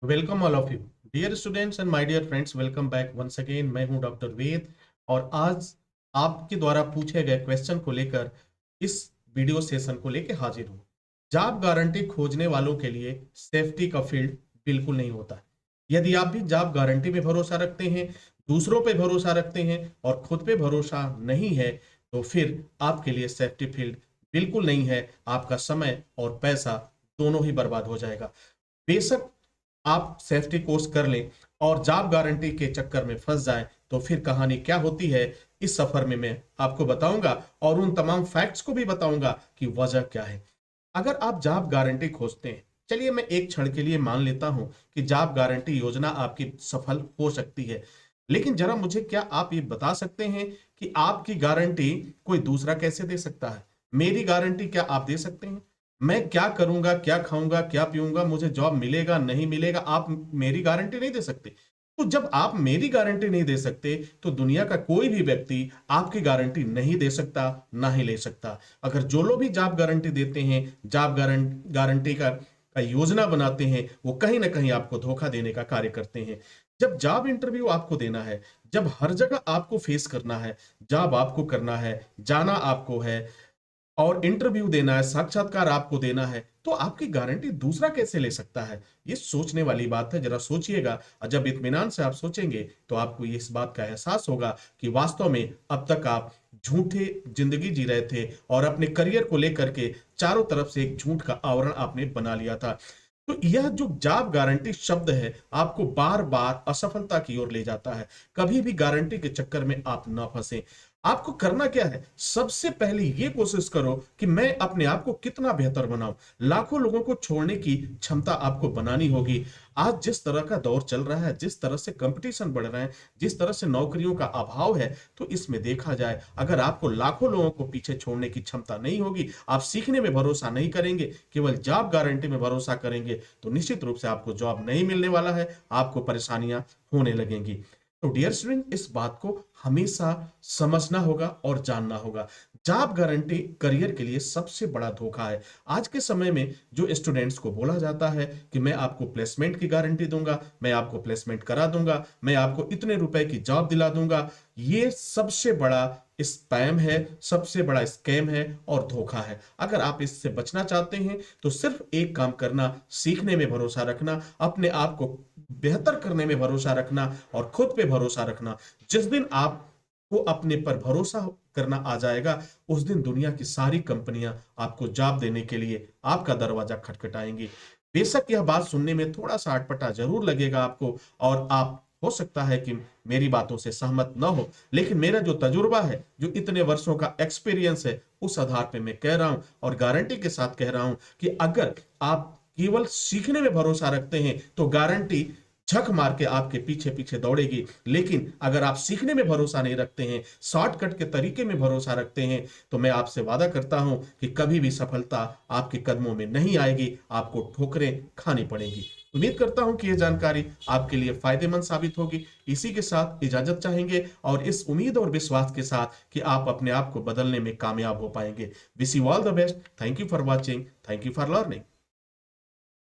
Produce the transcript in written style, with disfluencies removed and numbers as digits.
Welcome all of you dear students and my dear friends. Welcome back once again. मैं हूं doctor वेद और आज आपके द्वारा पूछे गए क्वेश्चन को लेकर इस वीडियो सेशन को लेकर हाजिर हूं। जॉब गारंटी खोजने वालों के लिए सेफ्टी का फील्ड बिल्कुल नहीं होता। यदि आप भी जॉब गारंटी पे भरोसा रखते हैं, दूसरों पे भरोसा रखते हैं और खुद पे भरोसा नहीं है, तो फिर आपके लिए सेफ्टी फील्ड बिल्कुल नहीं है। आपका समय और पैसा दोनों ही बर्बाद हो जाएगा। बेशक आप सेफ्टी कोर्स कर लें और जॉब गारंटी के चक्कर में फंस जाएं, तो फिर कहानी क्या होती है इस सफर में मैं आपको बताऊंगा और उन तमाम फैक्ट्स को भी बताऊंगा कि वजह क्या है। अगर आप जॉब गारंटी खोजते हैं, चलिए मैं एक क्षण के लिए मान लेता हूं कि जॉब गारंटी योजना आपकी सफल हो सकती है, लेकिन जरा मुझे क्या आप ये बता सकते हैं कि आपकी गारंटी कोई दूसरा कैसे दे सकता है? मेरी गारंटी क्या आप दे सकते हैं? मैं क्या करूंगा, क्या खाऊंगा, क्या पीऊंगा, मुझे जॉब मिलेगा नहीं मिलेगा, आप मेरी गारंटी नहीं दे सकते। तो जब आप मेरी गारंटी नहीं दे सकते, तो दुनिया का कोई भी व्यक्ति आपकी गारंटी नहीं दे सकता, ना ही ले सकता। अगर जो लोग भी जॉब गारंटी देते हैं, जॉब गारंटी का योजना बनाते हैं, वो कहीं ना कहीं आपको धोखा देने का कार्य करते हैं। जब जॉब इंटरव्यू आपको देना है, जब हर जगह आपको फेस करना है, जॉब आपको करना है, जाना आपको है और इंटरव्यू देना है, साक्षात्कार आपको देना है, तो आपकी गारंटी दूसरा कैसे ले सकता है? ये सोचने वाली बात है, जरा सोचिएगा। और जब इत्मीनान से आप सोचेंगे तो आपको इस बात का एहसास होगा कि वास्तव में अब तक आप झूठे जिंदगी जी रहे थे और अपने करियर को लेकर के चारों तरफ से एक झूठ का आवरण आपने बना लिया था। तो यह जो जॉब गारंटी शब्द है, आपको बार बार असफलता की ओर ले जाता है। कभी भी गारंटी के चक्कर में आप ना फंसे। आपको करना क्या है? सबसे पहले ये कोशिश करो कि मैं अपने आप को कितना बेहतर बनाऊं। लाखों लोगों को छोड़ने की क्षमता आपको बनानी होगी। आज जिस तरह का दौर चल रहा है, जिस तरह से कंपटीशन बढ़ रहा है, जिस तरह से नौकरियों का अभाव है, तो इसमें देखा जाए, अगर आपको लाखों लोगों को पीछे छोड़ने की क्षमता नहीं होगी, आप सीखने में भरोसा नहीं करेंगे, केवल जॉब गारंटी में भरोसा करेंगे, तो निश्चित रूप से आपको जॉब नहीं मिलने वाला है, आपको परेशानियां होने लगेंगी। तो डियर स्टूडेंट, इस बात को हमेशा समझना होगा और जानना होगा। जॉब गारंटी करियर के लिए सबसे बड़ा धोखा है। आज के समय में जो स्टूडेंट्स को बोला जाता है कि मैं आपको प्लेसमेंट की गारंटी दूंगा, मैं आपको प्लेसमेंट करा दूंगा, मैं आपको इतने रुपए की जॉब दिला दूंगा, ये सबसे बड़ा स्पैम है, सबसे बड़ा स्कैम है और धोखा है। अगर आप इससे बचना चाहते हैं तो सिर्फ एक काम करना, सीखने में भरोसा रखना, अपने आप को बेहतर करने में भरोसा रखना और खुद पे भरोसा रखना। जिस दिन आपको अपने पर भरोसा करना आ जाएगा, उस दिन दुनिया की सारी कंपनियां आपको जॉब देने के लिए आपका दरवाजा खटखटाएंगी। बेशक यह बात सुनने में थोड़ा सा अटपटा जरूर लगेगा आपको और आप हो सकता है कि मेरी बातों से सहमत न हो, लेकिन मेरा जो तजुर्बा है, जो इतने वर्षों का एक्सपीरियंस है, उस आधार पे मैं कह रहा हूं और गारंटी के साथ कह रहा हूं कि अगर आप केवल सीखने में भरोसा रखते हैं तो गारंटी झक मार के आपके पीछे पीछे दौड़ेगी। लेकिन अगर आप सीखने में भरोसा नहीं रखते हैं, शॉर्टकट के तरीके में भरोसा रखते हैं, तो मैं आपसे वादा करता हूं कि कभी भी सफलता आपके कदमों में नहीं आएगी, आपको ठोकरें खानी पड़ेंगी। उम्मीद करता हूं कि यह जानकारी आपके लिए फायदेमंद साबित होगी। इसी के साथ इजाजत चाहेंगे और इस उम्मीद और विश्वास के साथ कि आप अपने आप को बदलने में कामयाब हो पाएंगे। Wish you all the best. Thank you for watching. Thank you for learning.